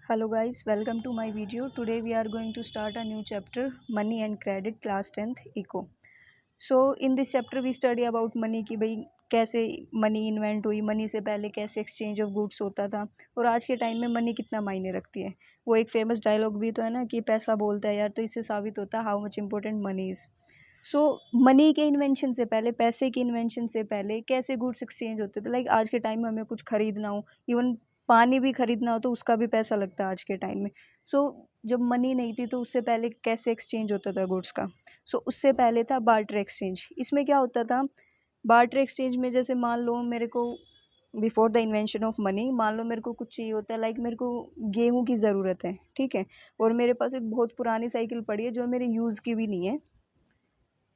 Hello guys, welcome to my video. Today we are going to start a new chapter, Money and Credit, class 10th Eco. So in this chapter we study about money कि भाई कैसे money invent हुई, money से पहले कैसे exchange of goods होता था और आज के टाइम में मनी कितना मायने रखती है। वो एक फेमस डायलॉग भी तो है ना कि पैसा बोलता है यार, तो इससे साबित होता है how much important money is. So money के इन्वेंशन से पहले, पैसे के इन्वेंशन से पहले कैसे गुड्स एक्सचेंज होते थे। लाइक आज के टाइम में हमें कुछ खरीदना हो, इवन पानी भी खरीदना हो तो उसका भी पैसा लगता है आज के टाइम में। सो जब मनी नहीं थी तो उससे पहले कैसे एक्सचेंज होता था गुड्स का। सो उससे पहले था बार्टर एक्सचेंज। इसमें क्या होता था, बार्टर एक्सचेंज में जैसे मान लो मेरे को before the invention of money, मान लो मेरे को कुछ चाहिए होता है, लाइक मेरे को गेहूं की ज़रूरत है, ठीक है, और मेरे पास एक बहुत पुरानी साइकिल पड़ी है जो मेरे यूज़ की भी नहीं है।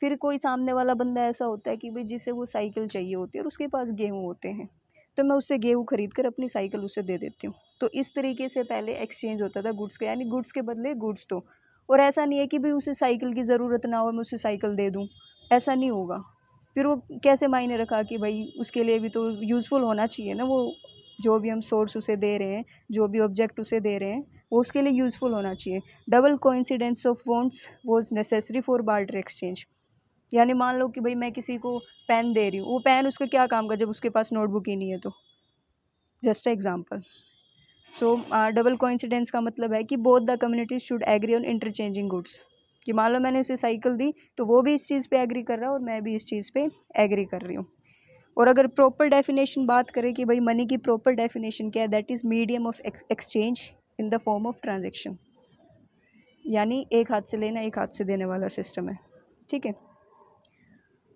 फिर कोई सामने वाला बंदा ऐसा होता है कि भाई जिसे वो साइकिल चाहिए होती है और उसके पास गेहूँ होते हैं, तो मैं उससे गेहूँ खरीद कर अपनी साइकिल उसे दे देती हूँ। तो इस तरीके से पहले एक्सचेंज होता था गुड्स का, यानी गुड्स के बदले गुड्स दो। और ऐसा नहीं है कि भाई उसे साइकिल की ज़रूरत ना हो मैं उसे साइकिल दे दूँ, ऐसा नहीं होगा। फिर वो कैसे मायने रखा कि भाई उसके लिए भी तो यूज़फुल होना चाहिए ना, वो जो भी हम सोर्स उसे दे रहे हैं, जो भी ऑब्जेक्ट उसे दे रहे हैं, वो उसके लिए यूज़फुल होना चाहिए। Double coincidence of wants was necessary for barter exchange. यानी मान लो कि भाई मैं किसी को पेन दे रही हूँ, वो पेन उसका क्या काम का जब उसके पास नोटबुक ही नहीं है तो। Just example. So double coincidence का मतलब है कि both the community should agree on interchanging goods. कि मान लो मैंने उसे साइकिल दी तो वो भी इस चीज़ पे एग्री कर रहा है और मैं भी इस चीज़ पे एग्री कर रही हूँ। और अगर प्रॉपर डेफिनेशन बात करें कि भाई मनी की प्रॉपर डेफिनेशन क्या है, that is medium of exchange in the form of transaction. यानी एक हाथ से लेना एक हाथ से देने वाला सिस्टम है, ठीक है।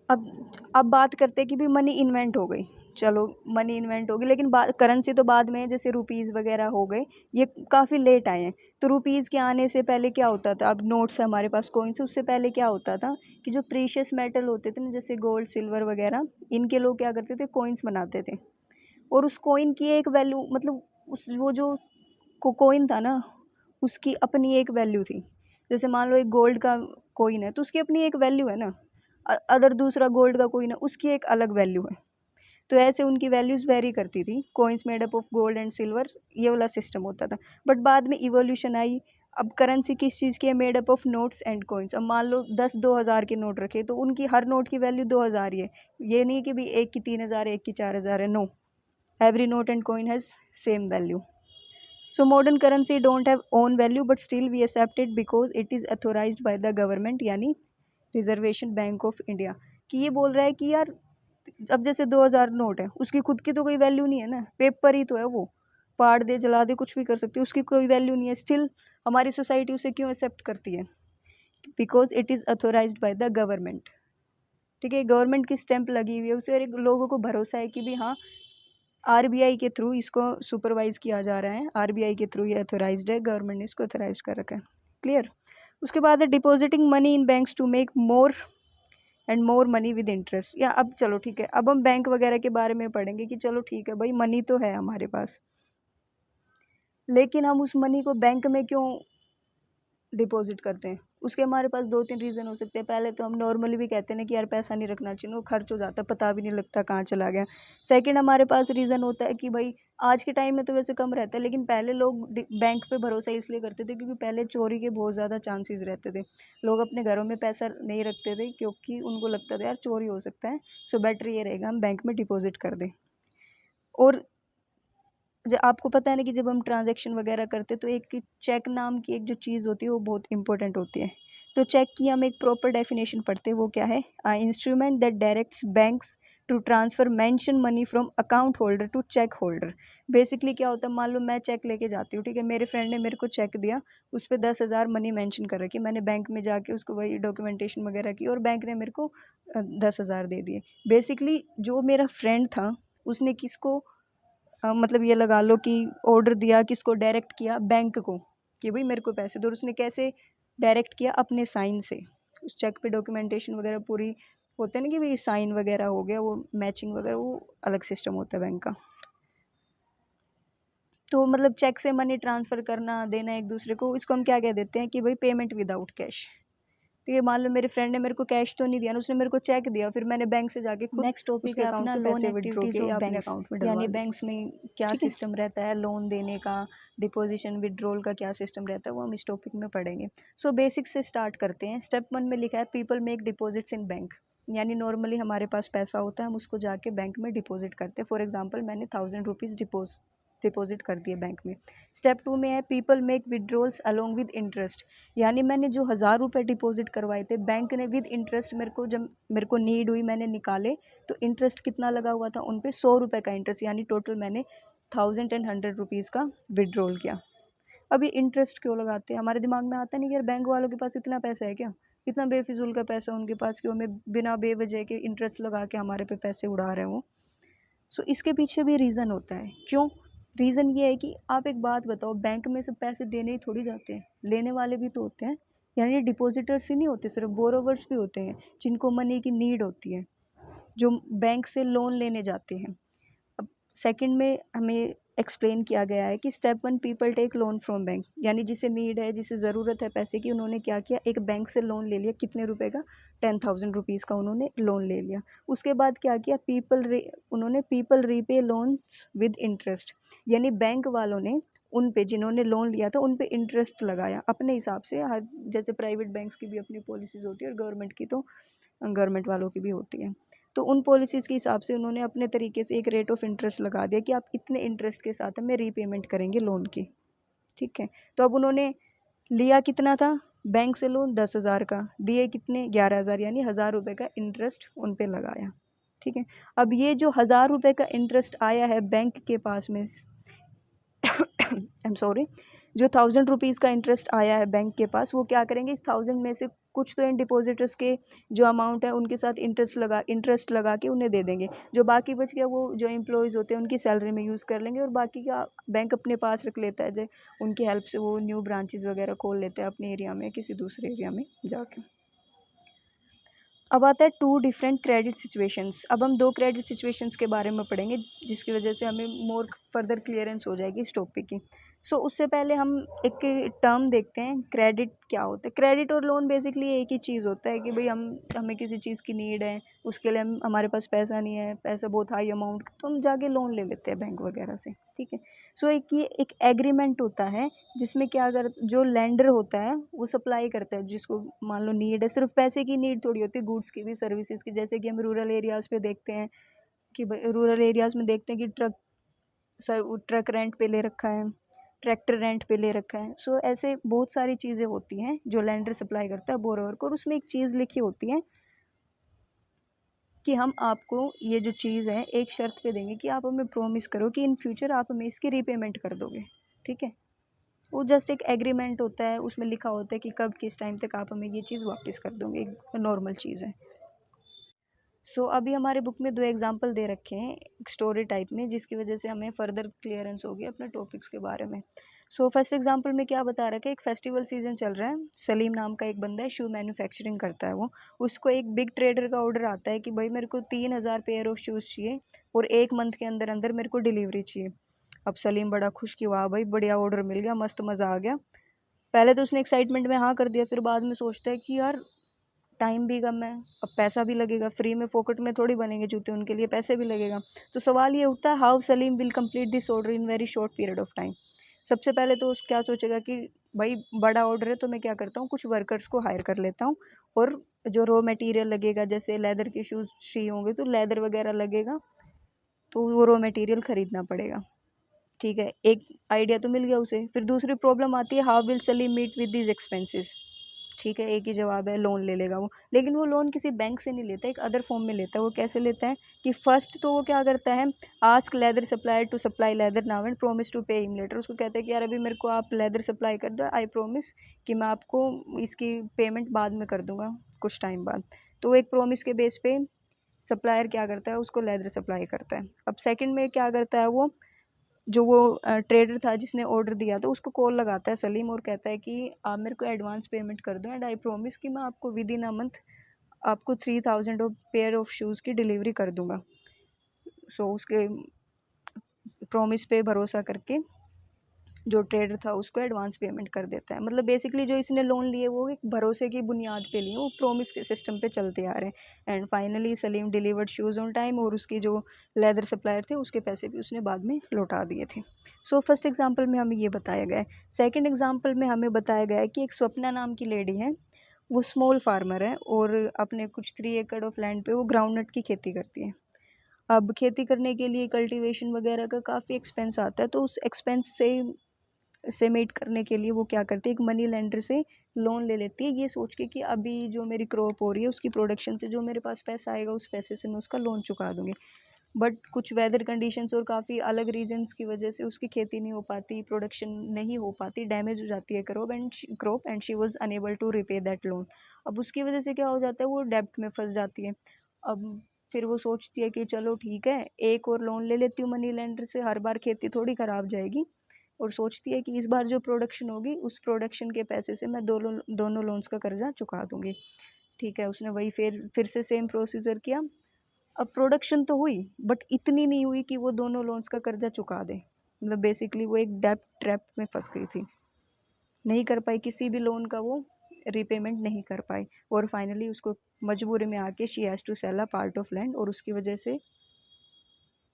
अब बात करते हैं कि भी मनी इन्वेंट हो गई। चलो मनी इन्वेंट होगी, लेकिन करेंसी तो बाद में, जैसे रुपीज़ वगैरह हो गए, ये काफ़ी लेट आए हैं। तो रुपीज़ के आने से पहले क्या होता था, अब नोट्स है हमारे पास, कॉइन्स, उससे पहले क्या होता था कि जो प्रीशियस मेटल होते थे ना, जैसे गोल्ड सिल्वर वगैरह, इनके लोग क्या करते थे, कॉइन्स बनाते थे। और उस कॉइन की एक वैल्यू, मतलब उस वो जो कॉइन था ना, उसकी अपनी एक वैल्यू थी। जैसे मान लो एक गोल्ड का कॉइन है तो उसकी अपनी एक वैल्यू है ना, अदर दूसरा गोल्ड का कॉइन है उसकी एक अलग वैल्यू है। तो ऐसे उनकी वैल्यूज़ वेरी करती थी। Coins made up of gold and silver, ये वाला सिस्टम होता था। बट बाद में इवोल्यूशन आई। अब करेंसी किस चीज़ की है, made up of notes and coins. अब मान लो 10-2000 के नोट रखे तो उनकी हर नोट की वैल्यू 2000 ही है। ये नहीं कि भी एक की 3000 है एक की 4000 है, no, every note and coin has same value. So modern currency don't have own value but still we accept it because it is authorized by the government, यानी रिजर्वेशन बैंक ऑफ इंडिया। कि ये बोल रहा है कि यार अब जैसे 2000 नोट है, उसकी खुद की तो कोई वैल्यू नहीं है ना, पेपर ही तो है, वो फाड़ दे जला दे कुछ भी कर सकती है, उसकी कोई वैल्यू नहीं है, स्टिल हमारी सोसाइटी उसे क्यों एक्सेप्ट करती है, because it is authorised by the government. ठीक है, गवर्नमेंट की स्टैंप लगी हुई है उसे, और एक लोगों को भरोसा है कि भी हाँ आरबीआई के थ्रू इसको सुपरवाइज किया जा रहा है, आरबीआई के थ्रू ये अथोराइज्ड है, गवर्नमेंट ने इसको अथोराइज कर रखा है। क्लियर। उसके बाद है depositing money in banks to make more and more money with interest. या अब चलो ठीक है, अब हम बैंक वगैरह के बारे में पढ़ेंगे कि चलो ठीक है भाई मनी तो है हमारे पास, लेकिन हम उस मनी को बैंक में क्यों डिपॉजिट करते हैं। उसके हमारे पास 2-3 रीज़न हो सकते हैं। पहले तो हम नॉर्मली भी कहते हैं ना कि यार पैसा नहीं रखना चाहिए, वो खर्च हो जाता है, पता भी नहीं लगता कहाँ चला गया। सेकंड हमारे पास रीज़न होता है कि भाई आज के टाइम में तो वैसे कम रहता है, लेकिन पहले लोग बैंक पे भरोसा इसलिए करते थे क्योंकि पहले चोरी के बहुत ज़्यादा चांसेस रहते थे। लोग अपने घरों में पैसा नहीं रखते थे क्योंकि उनको लगता था यार चोरी हो सकता है, सो बेटर ये रहेगा हम बैंक में डिपॉजिट कर दें। और जो आपको पता है ना कि जब हम ट्रांजैक्शन वगैरह करते हैं तो एक चेक नाम की एक जो चीज़ होती है वो बहुत इंपॉर्टेंट होती है। तो चेक की हम एक प्रॉपर डेफिनेशन पढ़ते हैं, वो क्या है, instrument that directs banks to transfer mention money from account holder to check holder. Basically क्या होता है, मान लो मैं चेक लेके जाती हूँ, ठीक है, मेरे फ्रेंड ने मेरे को चेक दिया, उस पर 10,000 मनी मेंशन कर रखी, मैंने बैंक में जाके उसको वही डॉक्यूमेंटेशन वगैरह की और बैंक ने मेरे को 10,000 दे दिए। बेसिकली जो मेरा फ्रेंड था उसने किसको मतलब ये लगा लो कि ऑर्डर दिया, किसको, डायरेक्ट किया बैंक को कि भाई मेरे को पैसे दो। और उसने कैसे डायरेक्ट किया, अपने साइन से। उस चेक पे डॉक्यूमेंटेशन वगैरह पूरी होते हैं ना कि भाई साइन वगैरह हो गया, वो मैचिंग वगैरह, वो अलग सिस्टम होता है बैंक का। तो मतलब चेक से मनी ट्रांसफ़र करना देना एक दूसरे को, इसको हम क्या कह देते हैं कि भाई पेमेंट विदाउट कैश। ठीक है, मान लो मेरे फ्रेंड ने मेरे को कैश तो नहीं दिया ना, उसने मेरे को चेक दिया, फिर मैंने बैंक से जाके खुद नेक्स्ट टॉपिक उसके है अकाउंट अपना से लोन पैसे विड्रॉ एक्टिविटीज किए ऑफ या अपने बैंक्स, अकाउंट में डलवा यानी लिए। बैंक्स में क्या ठीक है, सिस्टम रहता है लोन देने का, डिपॉजिशन विड्रॉल का क्या सिस्टम रहता है, वो हम इस टॉपिक में पढ़ेंगे। सो बेसिक से स्टार्ट करते हैं। स्टेप 1 में लिखा है people make deposits in bank, यानी नॉर्मली हमारे पास पैसा होता है, हम उसको जाके बैंक में डिपॉजिट करते हैं। फॉर एग्जांपल मैंने 1000 रुपीज़ डिपॉजिट कर दिए बैंक में। स्टेप 2 में है people make withdrawals along with interest, यानी मैंने जो 1000 रुपये डिपॉजिट करवाए थे, बैंक ने विद इंटरेस्ट मेरे को, जब मेरे को नीड हुई मैंने निकाले, तो इंटरेस्ट कितना लगा हुआ था उन पे, 100 रुपये का इंटरेस्ट, यानी टोटल मैंने 1100 रुपीज़ का विड्रॉल किया। अब ये इंटरेस्ट क्यों लगाते हैं, हमारे दिमाग में आता नहीं कि यार बैंक वालों के पास इतना पैसा है क्या, इतना बेफिजूल का पैसा उनके पास कि हमें बिना बेवजह के इंटरेस्ट लगा के हमारे पे पैसे उड़ा रहे हैं वो। सो इसके पीछे भी रीज़न होता है। क्यों? रीज़न ये है कि आप एक बात बताओ, बैंक में से पैसे देने ही थोड़ी जाते हैं, लेने वाले भी तो होते हैं, यानी डिपॉजिटर्स ही नहीं होते, सिर्फ बोरोवर्स भी होते हैं जिनको मनी की नीड होती है, जो बैंक से लोन लेने जाते हैं। अब सेकंड में हमें एक्सप्लेन किया गया है कि step 1 people take loan from bank, यानी जिसे नीड है, जिसे ज़रूरत है पैसे की, उन्होंने क्या किया, एक बैंक से लोन ले लिया। कितने रुपए का? 10,000 रुपीज़ का उन्होंने लोन ले लिया। उसके बाद क्या किया, उन्होंने people repay loans with interest, यानी बैंक वालों ने उन पे, जिन्होंने लोन लिया था, उन पे इंटरेस्ट लगाया अपने हिसाब से। हर, जैसे प्राइवेट बैंक्स की भी अपनी पॉलिसीज़ होती है और गवर्नमेंट की तो गवर्नमेंट वालों की भी होती है। तो उन पॉलिसीज़ के हिसाब से उन्होंने अपने तरीके से एक रेट ऑफ इंटरेस्ट लगा दिया कि आप इतने इंटरेस्ट के साथ हमें रीपेमेंट करेंगे लोन की। ठीक है, तो अब उन्होंने लिया कितना था बैंक से लोन, 10,000 का, दिए कितने, 11,000, यानी 1,000 रुपये का इंटरेस्ट उन पे लगाया। ठीक है, अब ये जो 1,000 रुपये का इंटरेस्ट आया है बैंक के पास में, आई एम सॉरी, जो 1,000 रुपीज़ का इंटरेस्ट आया है बैंक के पास, वो क्या करेंगे, इस 1,000 में से कुछ तो इन डिपॉजिटर्स के जो अमाउंट है उनके साथ इंटरेस्ट लगा के उन्हें दे देंगे। जो बाकी बच गया वो जो एम्प्लॉयज़ होते हैं उनकी सैलरी में यूज़ कर लेंगे, और बाकी का बैंक अपने पास रख लेता है। जो उनकी हेल्प से वो न्यू ब्रांचेस वगैरह खोल लेते हैं अपने एरिया में, किसी दूसरे एरिया में जाके। अब आता है 2 डिफरेंट क्रेडिट सिचुएशंस। अब हम 2 क्रेडिट सिचुएशंस के बारे में पढ़ेंगे, जिसकी वजह से हमें मोर फर्दर क्लियरेंस हो जाएगी इस टॉपिक की। सो उससे पहले हम एक टर्म देखते हैं, क्रेडिट क्या होता है। क्रेडिट और लोन बेसिकली एक ही चीज़ होता है कि भाई हमें किसी चीज़ की नीड है, उसके लिए हमारे पास पैसा नहीं है, पैसा बहुत हाई अमाउंट, तो हम जाके लोन ले लेते हैं बैंक वगैरह से। ठीक है, सो ये एक एग्रीमेंट होता है जिसमें क्या अगर जो लेंडर होता है वो सप्लाई करता है, जिसको मान लो नीड है, सिर्फ पैसे की नीड थोड़ी होती है, गुड्स की भी, सर्विसेज की। जैसे कि हम रूरल एरियाज़ पे देखते हैं कि रूरल एरियाज़ में देखते हैं कि ट्रक रेंट पे ले रखा है, ट्रैक्टर रेंट पे ले रखा है। सो ऐसे बहुत सारी चीज़ें होती हैं जो लेंडर सप्लाई करता है बोरोवर को, और उसमें एक चीज़ लिखी होती है कि हम आपको ये जो चीज़ है एक शर्त पे देंगे कि आप हमें प्रॉमिस करो कि इन फ्यूचर आप हमें इसकी रीपेमेंट कर दोगे। ठीक है, वो जस्ट एक एग्रीमेंट होता है, उसमें लिखा होता है कि कब किस टाइम तक आप हमें ये चीज़ वापस कर दोगे, एक नॉर्मल चीज़ है। सो अभी हमारे बुक में 2 एग्जांपल दे रखे हैं स्टोरी टाइप में, जिसकी वजह से हमें फर्दर क्लियरेंस होगी अपने टॉपिक्स के बारे में। सो फर्स्ट एग्जांपल में क्या बता रखा है, एक फेस्टिवल सीजन चल रहा है, सलीम नाम का एक बंदा है, शू मैन्युफैक्चरिंग करता है वो। उसको एक बिग ट्रेडर का ऑर्डर आता है कि भाई मेरे को 3,000 पेयर ऑफ शूज़ चाहिए और 1 मंथ के अंदर अंदर मेरे को डिलीवरी चाहिए। अब सलीम बड़ा खुश कि वाह भाई बढ़िया ऑर्डर मिल गया, मस्त मज़ा आ गया। पहले तो उसने एक्साइटमेंट में हाँ कर दिया, फिर बाद में सोचता है कि यार टाइम भी कम है, अब पैसा भी लगेगा, फ्री में फोकट में थोड़ी बनेंगे जूते, उनके लिए पैसे भी लगेगा। तो सवाल ये उठता है, how Salim will complete this order in very short period of time. सबसे पहले तो उस क्या सोचेगा कि भाई बड़ा ऑर्डर है तो मैं क्या करता हूँ, कुछ वर्कर्स को हायर कर लेता हूँ, और जो रॉ मटेरियल लगेगा, जैसे लेदर के शूज़ चाहिए होंगे तो लेदर वगैरह लगेगा, तो वो रॉ मटेरियल खरीदना पड़ेगा। ठीक है, एक आइडिया तो मिल गया उसे। फिर दूसरी प्रॉब्लम आती है, how will Salim meet with these expenses. ठीक है, एक ही जवाब है, लोन ले लेगा वो। लेकिन वो लोन किसी बैंक से नहीं लेता, एक अदर फॉर्म में लेता है। वो कैसे लेता है कि फर्स्ट तो वो क्या करता है, ask leather supplier to supply leather now and promise to pay him later. उसको कहता है कि यार अभी मेरे को आप लेदर सप्लाई कर दो, आई प्रॉमिस कि मैं आपको इसकी पेमेंट बाद में कर दूंगा कुछ टाइम बाद। तो वो एक प्रॉमिस के बेस पे सप्लायर क्या करता है, उसको लेदर सप्लाई करता है। अब सेकंड में क्या करता है वो, जो वो ट्रेडर था जिसने ऑर्डर दिया था, उसको कॉल लगाता है सलीम और कहता है कि आप मेरे को एडवांस पेमेंट कर दो एंड आई प्रॉमिस कि मैं आपको विद इन अ मंथ आपको 3,000 ऑफ पेयर ऑफ शूज़ की डिलीवरी कर दूंगा। सो उसके प्रॉमिस पे भरोसा करके जो ट्रेडर था उसको एडवांस पेमेंट कर देता है। मतलब बेसिकली जो इसने लोन लिए वो एक भरोसे की बुनियाद पे लिए, वो प्रॉमिस के सिस्टम पे चलते आ रहे हैं। And finally Salim delivered shoes on time, और उसकी जो लेदर सप्लायर थे उसके पैसे भी उसने बाद में लौटा दिए थे। सो फर्स्ट एग्जाम्पल में हमें ये बताया गया है। सेकेंड एग्जाम्पल में हमें बताया गया है कि एक स्वप्ना नाम की लेडी है, वो स्मॉल फार्मर है और अपने कुछ 3 एकड़ ऑफ लैंड पे वो ग्राउंडनट की खेती करती है। अब खेती करने के लिए कल्टीवेशन वगैरह का काफ़ी एक्सपेंस आता है, तो उस एक्सपेंस से मीट करने के लिए वो क्या करती है, एक मनी लेंडर से लोन ले लेती है, ये सोच के कि अभी जो मेरी क्रॉप हो रही है उसकी प्रोडक्शन से जो मेरे पास पैसा आएगा उस पैसे से मैं उसका लोन चुका दूंगी। बट कुछ वेदर कंडीशंस और काफ़ी अलग रीजंस की वजह से उसकी खेती नहीं हो पाती, प्रोडक्शन नहीं हो पाती, डैमेज हो जाती है crop and she was unable to repay that loan. अब उसकी वजह से क्या हो जाता है, वो डेब्ट में फंस जाती है। अब फिर वो सोचती है कि चलो ठीक है, एक और लोन ले लेती हूँ मनी लेंडर से, हर बार खेती थोड़ी ख़राब जाएगी। और सोचती है कि इस बार जो प्रोडक्शन होगी उस प्रोडक्शन के पैसे से मैं दोनों लोन्स का कर्जा चुका दूंगी। ठीक है, उसने वही फिर से सेम प्रोसीजर किया। अब प्रोडक्शन तो हुई बट इतनी नहीं हुई कि वो दोनों लोन्स का कर्जा चुका दे। मतलब बेसिकली वो एक डेब्ट ट्रैप में फंस गई थी, नहीं कर पाई किसी भी लोन का, वो रीपेमेंट नहीं कर पाई, और फाइनली उसको मजबूरी में आके she has to sell a part of land, और उसकी वजह से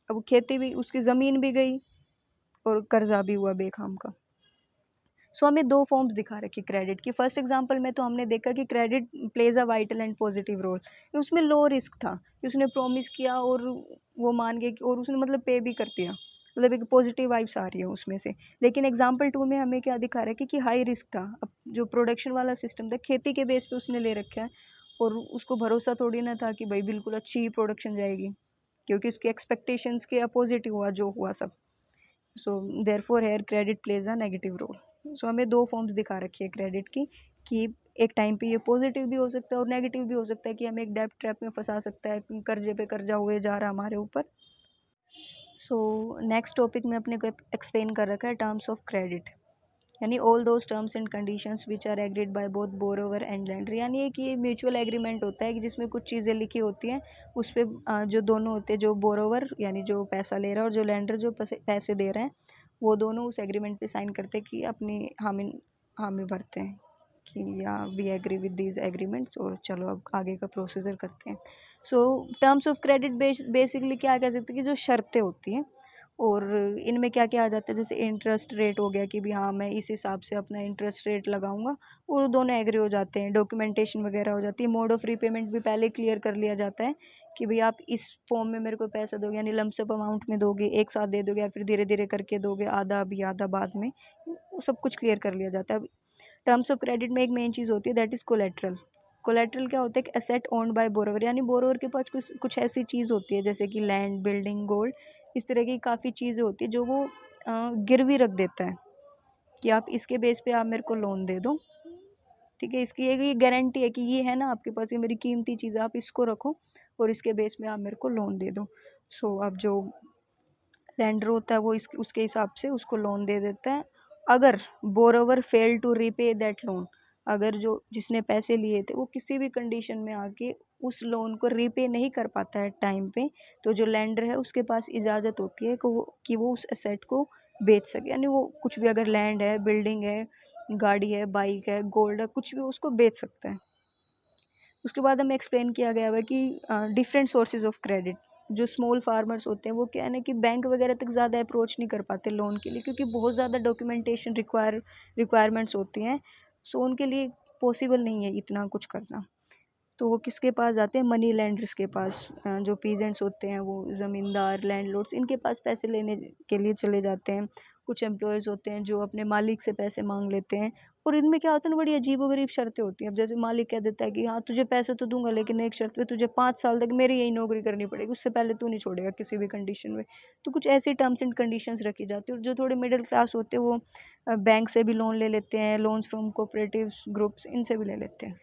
अब खेती भी, उसकी ज़मीन भी गई और कर्जा भी हुआ बेखाम का। सो हमें दो फॉर्म्स दिखा रखी क्रेडिट की। फर्स्ट एग्जांपल में तो हमने देखा कि credit plays a vital and positive role. उसमें लो रिस्क था कि उसने प्रॉमिस किया और वो मान गए और उसने मतलब पे भी कर दिया, मतलब एक पॉजिटिव वाइब्स आ रही है उसमें से। लेकिन एग्जाम्पल 2 में हमें क्या दिखा रहा है कि हाई रिस्क था। अब जो प्रोडक्शन वाला सिस्टम था, खेती के बेस पे उसने ले रखा है, और उसको भरोसा थोड़ी ना था कि भाई बिल्कुल अच्छी ही प्रोडक्शन जाएगी, क्योंकि उसकी एक्सपेक्टेशंस के अपोजिट हुआ जो हुआ सब। So therefore her credit plays a negative role. So हमें दो फॉर्म्स दिखा रखी है क्रेडिट की, कि एक टाइम पे ये पॉजिटिव भी हो सकता है और नेगेटिव भी हो सकता है, कि हमें एक डेब्ट ट्रैप में फंसा सकता है, कर्जे पे कर्जा हुए जा रहा हमारे ऊपर। सो नेक्स्ट टॉपिक में अपने को एक्सप्लेन कर रखा है टर्म्स ऑफ क्रेडिट, यानी all those terms and conditions which are agreed by both borrower and lender. यानी एक ये म्यूचुअल एग्रीमेंट होता है कि जिसमें कुछ चीज़ें लिखी होती हैं, उस पर जो दोनों होते हैं, जो बोरोवर यानी जो पैसा ले रहा है और जो लेंडर जो पैसे दे रहे हैं, वो दोनों उस एग्रीमेंट पे साइन करते हैं कि अपनी हामी हामी भरते हैं कि या we agree with these agreements. और चलो अब आगे का प्रोसीजर करते हैं। So terms of credit basically क्या कह सकते हैं कि जो शर्तें होती हैं, और इनमें क्या क्या आ जाता है, जैसे इंटरेस्ट रेट हो गया कि भी हाँ मैं इस हिसाब से अपना इंटरेस्ट रेट लगाऊंगा, और दोनों एग्री हो जाते हैं। डॉक्यूमेंटेशन वगैरह हो जाती है। मोड ऑफ रीपेमेंट भी पहले क्लियर कर लिया जाता है कि भाई आप इस फॉर्म में मेरे को पैसा दोगे, यानी लमसम अमाउंट में दोगे, एक साथ दे दोगे या फिर धीरे धीरे करके दोगे, आधा अभी आधा बाद में, वो सब कुछ क्लियर कर लिया जाता है। अब टर्म्स ऑफ क्रेडिट में एक मेन चीज़ होती है, दैट इज़ कोलेट्रल। कोलेट्रल क्या होता है, एक एसेट ओन्ड बाय बोरोवर, यानी बोरोवर के पास कुछ कुछ ऐसी चीज़ होती है जैसे कि लैंड, बिल्डिंग, गोल्ड, इस तरह की काफ़ी चीज़ें होती है जो वो गिरवी रख देता है कि आप इसके बेस पे आप मेरे को लोन दे दो। ठीक है, इसकी एक ये गारंटी है कि ये है ना आपके पास, ये मेरी कीमती चीज़ है, आप इसको रखो और इसके बेस में आप मेरे को लोन दे दो। सो अब जो लेंडर होता है वो उसके हिसाब से उसको लोन दे देता है। अगर borrower fail to repay that loan, अगर जो जिसने पैसे लिए थे वो किसी भी कंडीशन में आके उस लोन को रीपे नहीं कर पाता है टाइम पे, तो जो लेंडर है उसके पास इजाज़त होती है कि वो उस एसेट को बेच सके। यानी वो कुछ भी, अगर लैंड है, बिल्डिंग है, गाड़ी है, बाइक है, गोल्ड है, कुछ भी उसको बेच सकता है। उसके बाद हमें एक्सप्लेन किया गया है कि डिफरेंट सोर्सेज ऑफ क्रेडिट। जो स्मॉल फार्मर्स होते हैं वो क्या है ना कि बैंक वगैरह तक ज़्यादा अप्रोच नहीं कर पाते लोन के लिए, क्योंकि बहुत ज़्यादा डॉक्यूमेंटेशन रिक्वायरमेंट्स होती हैं। सो उनके लिए पॉसिबल नहीं है इतना कुछ करना। तो वो किसके पास जाते हैं, मनी लैंडर्स के पास। जो पीजेंट्स होते हैं, वो ज़मींदार, लैंडलॉर्ड्स, इनके पास पैसे लेने के लिए चले जाते हैं। कुछ एम्प्लॉयज़ होते हैं जो अपने मालिक से पैसे मांग लेते हैं, और इनमें क्या होता है ना, बड़ी अजीबोगरीब शर्तें होती हैं। अब जैसे मालिक कह देता है कि हाँ तुझे पैसे तो दूंगा, लेकिन एक शर्त पे, तुझे 5 साल तक मेरी यही नौकरी करनी पड़ेगी, उससे पहले तू नहीं छोड़ेगा किसी भी कंडीशन में। तो कुछ ऐसी टर्म्स एंड कंडीशंस रखी जाती है। और जो थोड़े मिडिल क्लास होते हैं वो बैंक से भी लोन ले लेते हैं, लोन्स फ्रॉम कोऑपरेटिव्स ग्रुप्स, इनसे भी ले लेते हैं।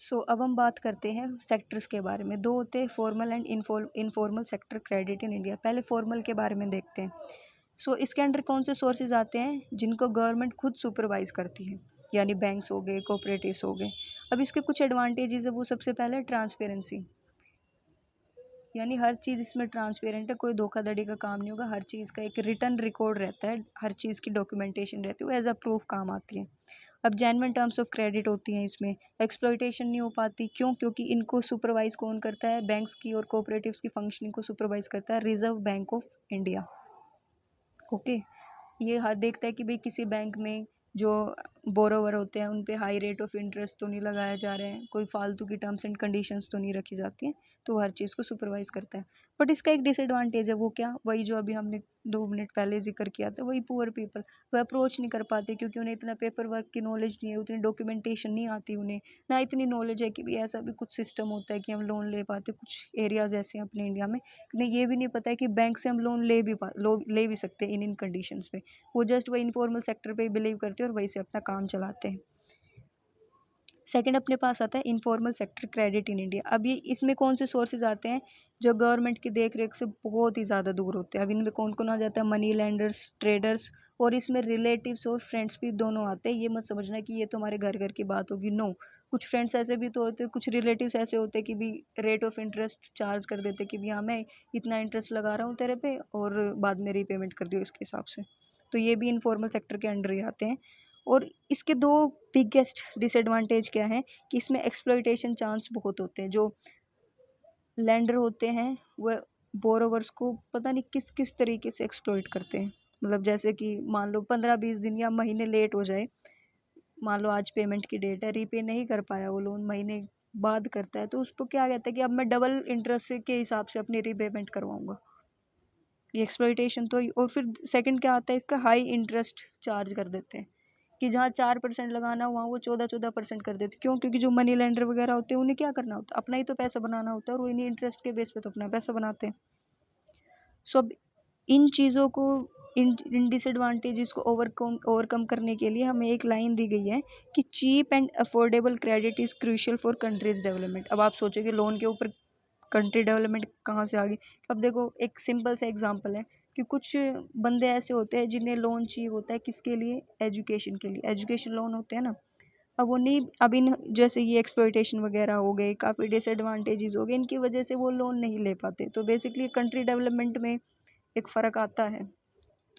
सो अब हम बात करते हैं सेक्टर्स के बारे में। दो होते हैं formal and informal sector credit in India. पहले फॉर्मल के बारे में देखते हैं। सो इसके अंडर कौन से सोर्सेज आते हैं, जिनको गवर्नमेंट खुद सुपरवाइज करती है, यानी बैंक्स हो गए, कोऑपरेटिव्स हो गए। अब इसके कुछ एडवांटेजेस है, वो सबसे पहले ट्रांसपेरेंसी। यानी हर चीज़ इसमें ट्रांसपेरेंट है, कोई धोखाधड़ी का काम नहीं होगा, हर चीज़ का एक रिटर्न रिकॉर्ड रहता है, हर चीज़ की डॉक्यूमेंटेशन रहती है, वो एज अ प्रूफ काम आती है। अब जेन्युइन टर्म्स ऑफ क्रेडिट होती हैं, इसमें एक्सप्लॉइटेशन नहीं हो पाती। क्यों? क्योंकि इनको सुपरवाइज कौन करता है? बैंक्स की और कोऑपरेटिव्स की फंक्शनिंग को सुपरवाइज करता है reserve bank of India. Okay, ये हर देखता है कि भाई किसी बैंक में जो बोरोवर होते हैं उन पे हाई रेट ऑफ इंटरेस्ट तो नहीं लगाया जा रहे हैं, कोई फालतू की टर्म्स एंड कंडीशंस तो नहीं रखी जाती हैं, तो हर चीज़ को सुपरवाइज करता है। बट इसका एक डिसएडवांटेज है, वो क्या? वही जो अभी हमने 2 मिनट पहले जिक्र किया था, वही पुअर पीपल, वो अप्रोच नहीं कर पाते क्योंकि उन्हें इतना पेपर वर्क की नॉलेज नहीं है, उतनी डॉक्यूमेंटेशन नहीं आती उन्हें, ना इतनी नॉलेज है कि भी ऐसा भी कुछ सिस्टम होता है कि हम लोन ले पाते। कुछ एरियाज़ ऐसे हैं अपने इंडिया में, उन्हें ये भी नहीं पता है कि बैंक से हम लोन ले भी सकते हैं इन कंडीशंस पे। वो जस्ट वही इनफॉर्मल सेक्टर पे बिलीव करते हैं और वही से अपना काम चलाते हैं। सेकंड अपने पास आता है informal sector credit in India. अब ये इसमें कौन से सोर्सेज आते हैं जो गवर्नमेंट की देख रेख से बहुत ही ज़्यादा दूर होते हैं। अब इनमें कौन कौन आ जाता है? मनी लेंडर्स, ट्रेडर्स, और इसमें रिलेटिव्स और फ्रेंड्स भी दोनों आते हैं। ये मत समझना कि ये तो हमारे घर घर की बात होगी, नो। कुछ फ्रेंड्स ऐसे भी तो होते हैं, कुछ रिलेटिव्स ऐसे होते हैं कि भी रेट ऑफ इंटरेस्ट चार्ज कर देते कि भी हाँ मैं इतना इंटरेस्ट लगा रहा हूँ तेरे पे और बाद में रीपेमेंट कर दियो इसके हिसाब से। तो ये भी इनफॉर्मल सेक्टर के अंडर ही आते हैं। और इसके 2 बिगेस्ट डिसएडवांटेज क्या हैं कि इसमें एक्सप्लॉइटेशन चांस बहुत होते हैं। जो लैंडर होते हैं वह बोरोवर्स को पता नहीं किस किस तरीके से एक्सप्लॉइट करते हैं। मतलब जैसे कि मान लो 15-20 दिन या महीने लेट हो जाए, मान लो आज पेमेंट की डेट है, रीपे नहीं कर पाया वो लोन, महीने बाद करता है, तो उसको क्या कहता है कि अब मैं डबल इंटरेस्ट के हिसाब से अपनी रीपेमेंट करवाऊंगा। ये एक्सप्लॉइटेशन तो। और फिर सेकंड क्या आता है इसका? हाई इंटरेस्ट चार्ज कर देते हैं कि जहाँ 4% लगाना वहाँ वो 14% कर देते। क्यों? क्योंकि जो मनी लेंडर वगैरह होते हैं उन्हें क्या करना होता है? अपना ही तो पैसा बनाना होता है, और वो इन्हीं इंटरेस्ट के बेस पे तो अपना पैसा बनाते हैं। सो अब इन चीज़ों को, इन डिसएडवांटेजेस को ओवरकम करने के लिए हमें एक लाइन दी गई है कि cheap and affordable credit is crucial for countries development. अब आप सोचोगे लोन के ऊपर कंट्री डेवलपमेंट कहाँ से आ गई? अब देखो एक सिंपल सा एग्जांपल है कि कुछ बंदे ऐसे होते हैं जिन्हें लोन चाहिए होता है, किसके लिए? एजुकेशन के लिए। एजुकेशन लोन होते हैं ना, अब वो नहीं, अब इन जैसे ये एक्सप्लॉइटेशन वगैरह हो गए, काफ़ी डिसएडवांटेजेस हो गए, इनकी वजह से वो लोन नहीं ले पाते। तो बेसिकली कंट्री डेवलपमेंट में एक फ़र्क आता है,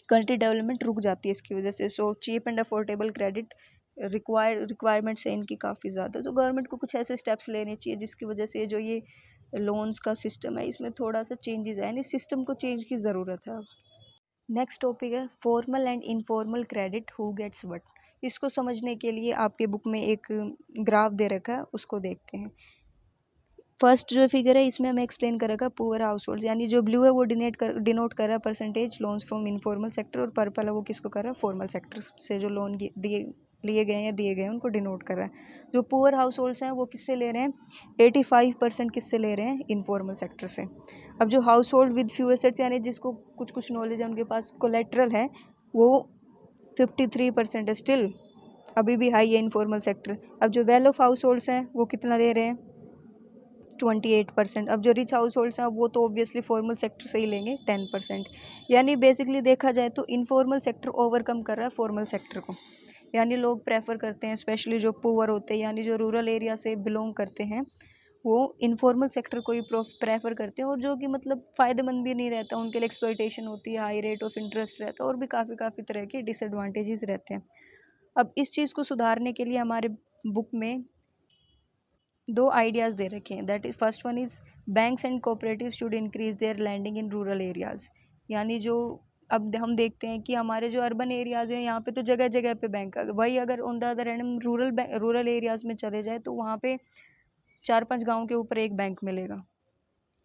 कंट्री डेवलपमेंट रुक जाती है इसकी वजह से। So cheap and affordable credit requirements है इनकी काफ़ी ज़्यादा। तो गवर्नमेंट को कुछ ऐसे स्टेप्स लेने चाहिए जिसकी वजह से जो ये लोन्स का सिस्टम है इसमें थोड़ा सा चेंजेस आए, यानी सिस्टम को चेंज की ज़रूरत है अब। नेक्स्ट टॉपिक है formal and informal credit, who gets what. इसको समझने के लिए आपके बुक में एक ग्राफ दे रखा है, उसको देखते हैं। फर्स्ट जो फिगर है इसमें हमें एक्सप्लेन कर रखा है पुअर हाउस होल्ड, यानी जो ब्लू है वो डिनोट कर रहा है percentage loans from informal sector, और पर्पल है वो किसको कर रहा है? फॉर्मल सेक्टर से जो लोन लिए गए हैं या दिए गए हैं उनको डिनोट कर रहा है। जो पुअर हाउस होल्ड्स हैं वो किससे ले रहे हैं? 85% किससे ले रहे हैं? इनफॉर्मल सेक्टर से। अब जो house hold with few assets, यानी जिसको कुछ कुछ नॉलेज है, उनके पास कोलेट्रल है, वो 53% है, स्टिल अभी भी हाई है इनफॉर्मल सेक्टर। अब जो वेल ऑफ हाउस होल्ड्स हैं वो कितना ले रहे हैं? 28%। अब जो रिच हाउस होल्ड्स हैं वो तो ऑब्वियसली फॉर्मल सेक्टर से ही लेंगे 10%। यानी बेसिकली देखा जाए तो इनफॉर्मल सेक्टर ओवरकम कर रहा है फॉर्मल सेक्टर को। यानी लोग प्रेफर करते हैं, स्पेशली जो पुअर होते हैं यानी जो रूरल एरिया से बिलोंग करते हैं, वो इनफॉर्मल सेक्टर को ही प्रेफर करते हैं, और जो कि मतलब फ़ायदेमंद भी नहीं रहता, उनके लिए एक्सप्लॉइटेशन होती है, हाई रेट ऑफ इंटरेस्ट रहता है, और भी काफ़ी तरह के डिसएडवांटेजेस रहते हैं। अब इस चीज़ को सुधारने के लिए हमारे बुक में 2 आइडियाज़ दे रखे हैं। That is first one is banks and cooperative should increase their lending in rural areas. यानी जो अब हम देखते हैं कि हमारे जो अर्बन एरियाज़ हैं यहाँ पे तो जगह जगह पे बैंक है, वही अगर ऑन द अदर हैंड हम रूरल एरियाज़ में चले जाए तो वहाँ पे 4-5 गाँव के ऊपर एक बैंक मिलेगा,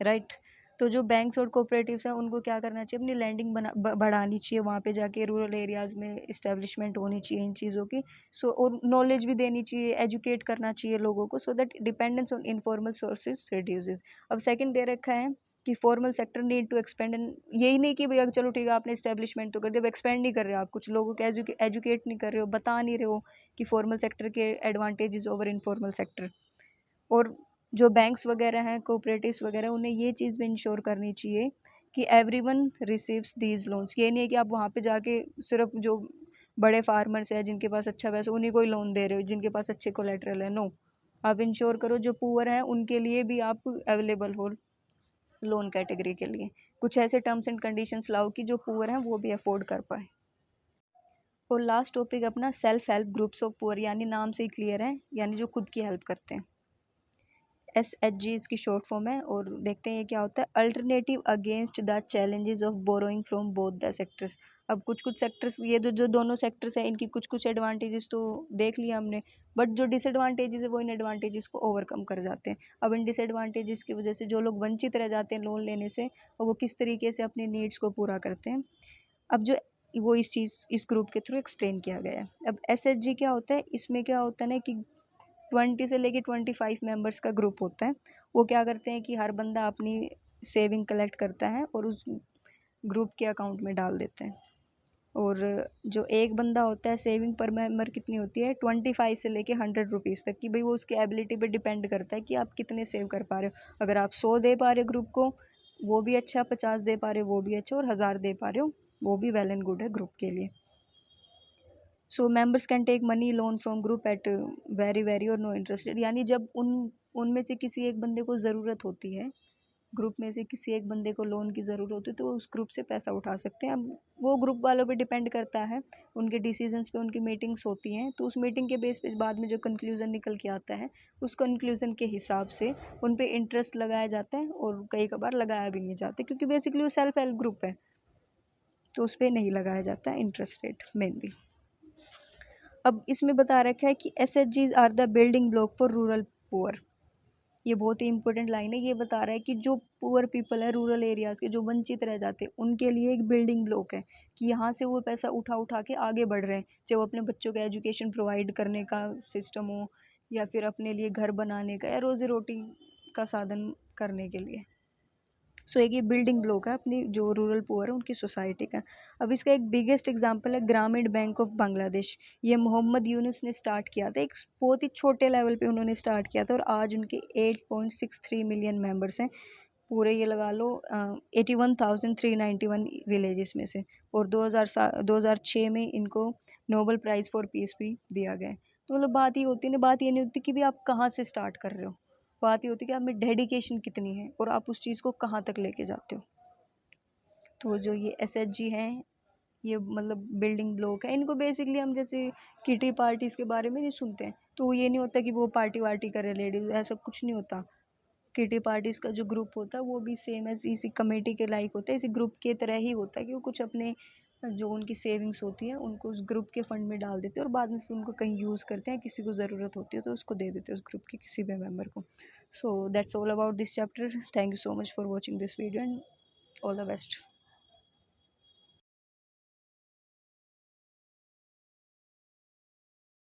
राइट? तो जो बैंक्स और कोऑपरेटिव्स हैं उनको क्या करना चाहिए? अपनी लैंडिंग बढ़ानी चाहिए, वहाँ पे जाके रूरल एरियाज़ में इस्टेब्लिशमेंट होनी चाहिए इन चीज़ों की। सो और नॉलेज भी देनी चाहिए, एजुकेट करना चाहिए लोगों को, so that dependence on informal sources reduces. अब सेकंड दे रखा है कि formal sector need to expand, and यही नहीं कि भैया चलो ठीक है आपने इस्टेब्लिशमेंट तो कर दिया, अब एक्सपेंड नहीं कर रहे हो आप, कुछ लोगों को एजुकेट नहीं कर रहे हो, बता नहीं रहे हो कि फॉर्मल सेक्टर के एडवांटेजेस ओवर इनफॉर्मल सेक्टर। और जो बैंक्स वगैरह हैं, कोऑपरेटिव्स वगैरह, उन्हें ये चीज़ भी इंश्योर करनी चाहिए कि एवरीवन रिसीव्स दीज लोन्स। ये नहीं है कि आप वहाँ पे जाके सिर्फ जो बड़े फार्मर्स हैं जिनके पास अच्छा पैसा उन्हीं को ही लोन दे रहे हो, जिनके पास अच्छे कोलेट्रल है, नो। आप इंश्योर करो जो पुअर हैं उनके लिए भी आप अवेलेबल हो। लोन कैटेगरी के लिए। कुछ ऐसे टर्म्स एंड कंडीशंस लाओ कि जो पुअर हैं वो भी अफोर्ड कर पाए। और लास्ट टॉपिक अपना self help groups of poor, यानी नाम से ही क्लियर है, यानी जो खुद की हेल्प करते हैं। SHG इसकी शॉर्ट फॉर्म है। और देखते हैं ये क्या होता है। Alternative against the challenges of borrowing from both the sectors. अब कुछ कुछ सेक्टर्स, ये जो दोनों सेक्टर्स हैं, इनकी कुछ कुछ एडवांटेजेस तो देख लिया हमने, बट जो डिसएडवांटेजेस है वो इन एडवांटेजेस को ओवरकम कर जाते हैं। अब इन डिसएडवांटेजेस की वजह से जो लोग वंचित रह जाते हैं लोन लेने से, और वो किस तरीके से अपनी नीड्स को पूरा करते हैं, अब जो वो इस ग्रुप के थ्रू एक्सप्लेन किया गया है। अब SHG क्या होता है, इसमें क्या होता है ना कि 20 से लेके 25 मेंबर्स का ग्रुप होता है। वो क्या करते हैं कि हर बंदा अपनी सेविंग कलेक्ट करता है और उस ग्रुप के अकाउंट में डाल देते हैं। और जो एक बंदा होता है, सेविंग पर मेंबर कितनी होती है, 25 से लेके 100 रुपीज़ तक की। भाई वो उसकी एबिलिटी पे डिपेंड करता है कि आप कितने सेव कर पा रहे हो। अगर आप 100 दे पा रहे हो ग्रुप को, वो भी अच्छा, 50 दे पा रहे हो वो भी अच्छा, और 1000 दे पा रहे हो वो भी वेल एंड गुड है ग्रुप के लिए। So members can take money loan from group at very और नो इंटरेस्टेड, यानी जब उनमें से किसी एक बंदे को ज़रूरत होती है, ग्रुप में से किसी एक बंदे को लोन की ज़रूरत होती है, तो वो उस ग्रुप से पैसा उठा सकते हैं। अब वो ग्रुप वालों पे डिपेंड करता है, उनके डिसीजंस पे, उनकी मीटिंग्स होती हैं, तो उस मीटिंग के बेस पे बाद में जो कंक्लूज़न निकल के आता है, उस कंक्लूज़न के हिसाब से उन पे इंटरेस्ट लगाया जाता है, और कई कबार लगाया भी नहीं जाता, क्योंकि बेसिकली वो सेल्फ हेल्प ग्रुप है, तो उस पर नहीं लगाया जाता है इंटरेस्ट रेट मेनली। अब इसमें बता रखा है कि SHGs are the building block for rural poor. ये बहुत ही इंपॉर्टेंट लाइन है। ये बता रहा है कि जो पुअर पीपल है रूरल एरियाज़ के, जो वंचित रह जाते हैं, उनके लिए एक बिल्डिंग ब्लॉक है कि यहाँ से वो पैसा उठा उठा के आगे बढ़ रहे हैं, चाहे वो अपने बच्चों का एजुकेशन प्रोवाइड करने का सिस्टम हो, या फिर अपने लिए घर बनाने का, या रोज़ी रोटी का साधन करने के लिए। सो एक ये बिल्डिंग ब्लॉक है अपनी जो रूरल पुअर है उनकी सोसाइटी का। अब इसका एक बिगेस्ट एग्जांपल है ग्रामीण बैंक ऑफ बांग्लादेश। ये मोहम्मद यूनुस ने स्टार्ट किया था, एक बहुत ही छोटे लेवल पे उन्होंने स्टार्ट किया था, और आज उनके 8.63 मिलियन मेंबर्स हैं पूरे, ये लगा लो 81,391 विलेजेस में से। और 2006 में इनको नोबेल प्राइज़ फॉर पीस भी दिया गया है। तो मतलब बात ये होती है ना, बात ये नहीं होती कि भी आप कहाँ से स्टार्ट कर रहे हो, बात ये होती है कि आप में डेडिकेशन कितनी है और आप उस चीज़ को कहाँ तक लेके जाते हो। तो जो ये SHG हैं, ये मतलब बिल्डिंग ब्लॉक है। इनको बेसिकली हम जैसे किटी पार्टीज़ के बारे में नहीं सुनते हैं, तो ये नहीं होता कि वो पार्टी वार्टी करे लेडीज़, ऐसा कुछ नहीं होता। किटी पार्टीज़ का जो ग्रुप होता है वो भी सेम ऐसी इसी कमेटी के लाइक होता है, इसी ग्रुप के तरह ही होता है कि वो कुछ अपने जो उनकी सेविंग्स होती हैं उनको उस ग्रुप के फंड में डाल देते हैं, और बाद में फिर उनको कहीं यूज़ करते हैं, किसी को ज़रूरत होती है तो उसको दे देते हैं उस ग्रुप के किसी भी मेम्बर को। So that's all about this chapter. Thank you so much for watching this video and all the best.